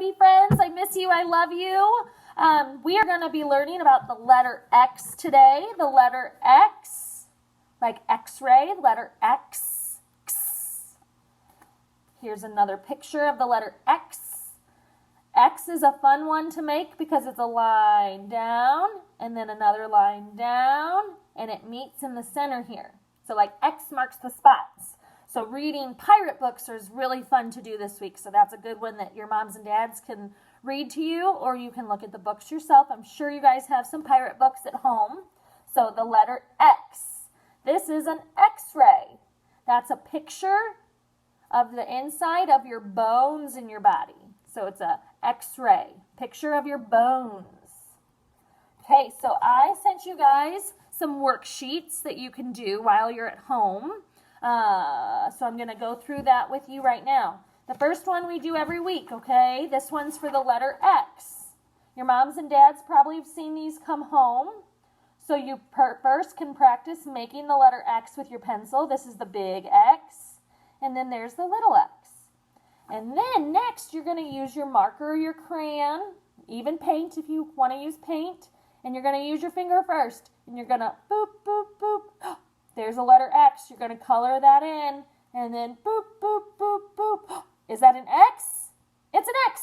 Yogi friends. I miss you. I love you. We are going to be learning about the letter X today. The letter X, like X-ray, letter X. X. Here's another picture of the letter X. X is a fun one to make because it's a line down and then another line down, and it meets in the center here. So like X marks the spots. So reading pirate books is really fun to do this week. So that's a good one that your moms and dads can read to you, or you can look at the books yourself. I'm sure you guys have some pirate books at home. So the letter X. This is an X-ray. That's a picture of the inside of your bones in your body. So it's a X-ray, picture of your bones. Okay, so I sent you guys some worksheets that you can do while you're at home. So I'm going to go through that with you right now. The first one we do every week, okay? This one's for the letter X. Your moms and dads probably have seen these come home. So you first can practice making the letter X with your pencil. This is the big X. And then there's the little X. And then next you're going to use your marker or your crayon, even paint if you want to use paint. And you're going to use your finger first. And you're going to boop, boop, boop. There's a letter X. You're going to color that in. And then boop, boop, boop, boop. Is that an X? It's an X.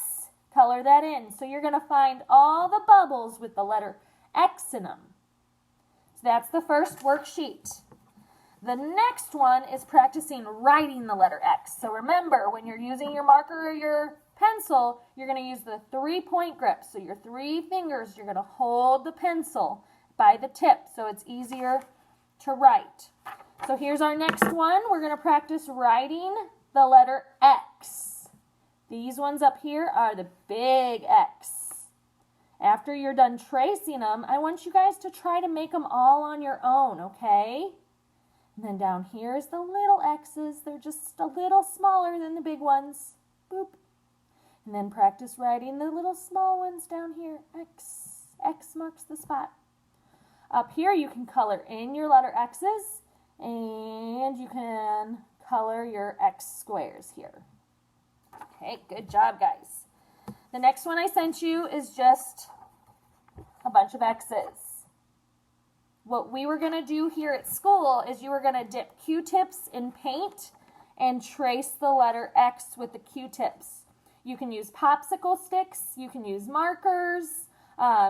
Color that in. So you're going to find all the bubbles with the letter X in them. So that's the first worksheet. The next one is practicing writing the letter X. So remember, when you're using your marker or your pencil, you're going to use the 3-point grip. So your 3 fingers, you're going to hold the pencil by the tip so it's easier to write. So here's our next one. We're going to practice writing the letter X. These ones up here are the big X. After you're done tracing them, I want you guys to try to make them all on your own, okay? And then down here is the little X's. They're just a little smaller than the big ones. Boop. And then practice writing the little small ones down here. X. X marks the spot. Up here you can color in your letter X's, and you can color your X squares here. Okay, good job, guys. The next one I sent you is just a bunch of X's. What we were going to do here at school is you were going to dip Q-tips in paint and trace the letter X with the Q-tips. You can use popsicle sticks, you can use markers,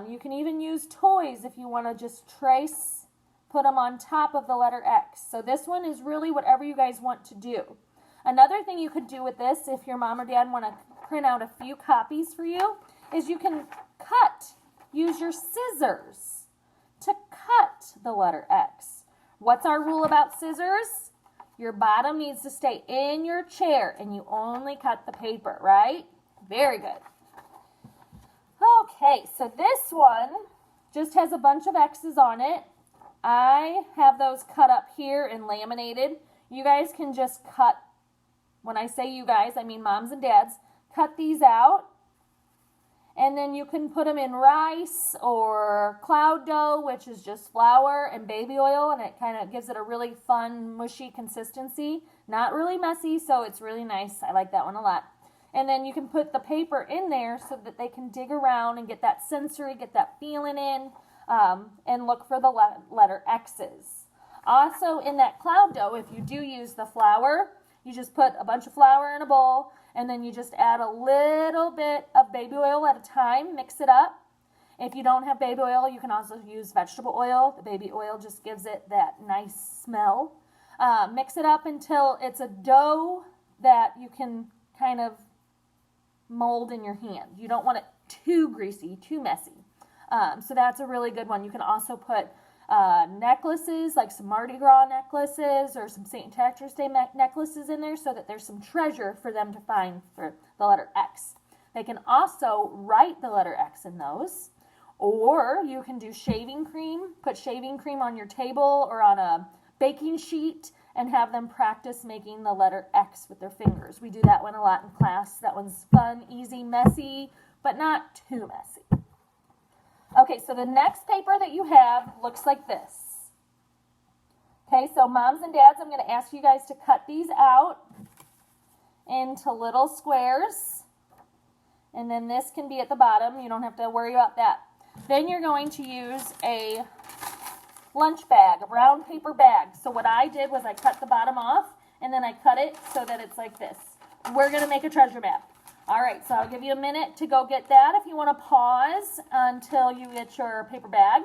you can even use toys if you want to just trace, put them on top of the letter X. So this one is really whatever you guys want to do. Another thing you could do with this, if your mom or dad want to print out a few copies for you, is you can use your scissors to cut the letter X. What's our rule about scissors? Your bottom needs to stay in your chair and you only cut the paper, right? Very good. Okay, so this one just has a bunch of X's on it. I have those cut up here and laminated. You guys can just cut, when I say you guys, I mean moms and dads, cut these out. And then you can put them in rice or cloud dough, which is just flour and baby oil, and it kind of gives it a really fun, mushy consistency. Not really messy, so it's really nice. I like that one a lot. And then you can put the paper in there so that they can dig around and get that sensory, get that feeling in, and look for the letter X's. Also, in that cloud dough, if you do use the flour, you just put a bunch of flour in a bowl, and then you just add a little bit of baby oil at a time, mix it up. If you don't have baby oil, you can also use vegetable oil. The baby oil just gives it that nice smell. Mix it up until it's a dough that you can kind of mold in your hand. You don't want it too greasy, too messy. So that's a really good one. You can also put necklaces, like some Mardi Gras necklaces or some St. Patrick's Day necklaces in there so that there's some treasure for them to find for the letter X. They can also write the letter X in those, or you can do shaving cream, put shaving cream on your table or on a baking sheet and have them practice making the letter X with their fingers. We do that one a lot in class. That one's fun, easy, messy, but not too messy. Okay, so the next paper that you have looks like this. Okay, so moms and dads, I'm going to ask you guys to cut these out into little squares. And then this can be at the bottom. You don't have to worry about that. Then you're going to use a lunch bag, a brown paper bag. So what I did was I cut the bottom off, and then I cut it so that it's like this. We're going to make a treasure map. All right, so I'll give you a minute to go get that if you want to pause until you get your paper bag.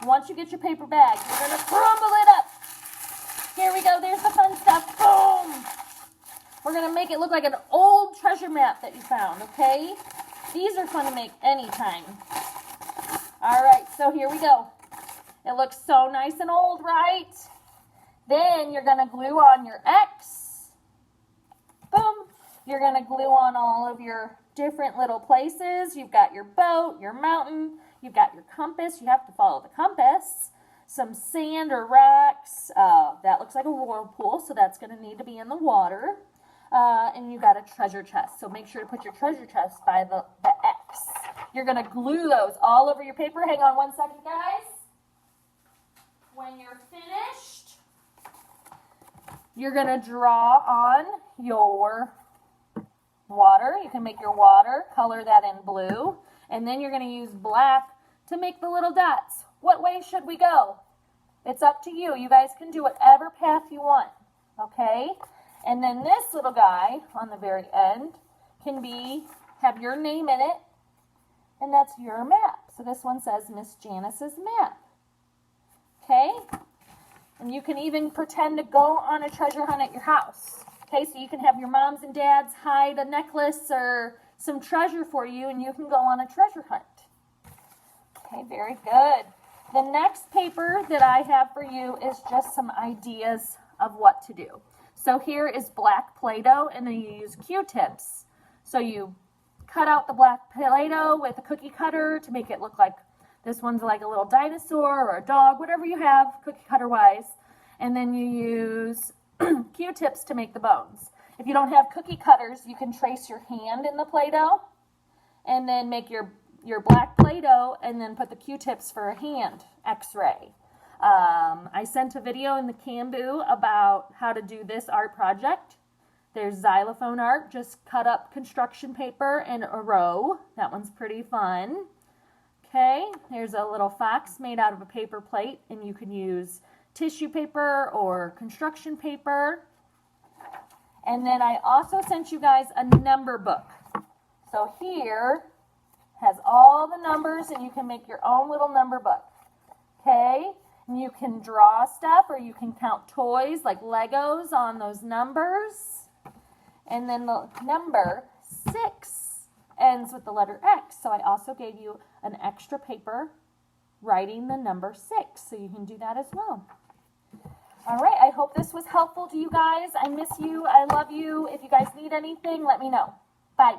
Once you get your paper bag, you're going to crumble it up. Here we go. There's the fun stuff. Boom. We're going to make it look like an old treasure map that you found, okay? These are fun to make anytime. All right, so here we go. It looks so nice and old, right? Then you're going to glue on your X. Boom. You're going to glue on all of your different little places. You've got your boat, your mountain. You've got your compass. You have to follow the compass. Some sand or rocks. That looks like a whirlpool, so that's going to need to be in the water. And you got a treasure chest. So make sure to put your treasure chest by the X. You're going to glue those all over your paper. Hang on 1 second, guys. When you're finished, you're going to draw on your water. You can make your water, color that in blue. And then you're going to use black to make the little dots. What way should we go? It's up to you. You guys can do whatever path you want. Okay? And then this little guy on the very end can have your name in it, and that's your map. So this one says Miss Janice's map. Okay? And you can even pretend to go on a treasure hunt at your house. Okay, so you can have your moms and dads hide a necklace or some treasure for you, and you can go on a treasure hunt. Okay, very good. The next paper that I have for you is just some ideas of what to do. So here is black Play-Doh, and then you use Q-tips. So you cut out the black Play-Doh with a cookie cutter to make it look like this one's like a little dinosaur or a dog, whatever you have cookie cutter wise. And then you use Q-tips to make the bones. If you don't have cookie cutters, you can trace your hand in the Play-Doh and then make your black Play-Doh and then put the Q-tips for a hand X-ray. I sent a video in the Cambu about how to do this art project. There's xylophone art. Just cut up construction paper in a row. That one's pretty fun. Okay, there's a little fox made out of a paper plate, and you can use tissue paper or construction paper. And then I also sent you guys a number book. So here has all the numbers, and you can make your own little number book. Okay? And you can draw stuff, or you can count toys like Legos on those numbers. And then the number 6 ends with the letter X. So I also gave you an extra paper writing the number 6. So you can do that as well. All right, I hope this was helpful to you guys. I miss you. I love you. If you guys need anything, let me know. Bye.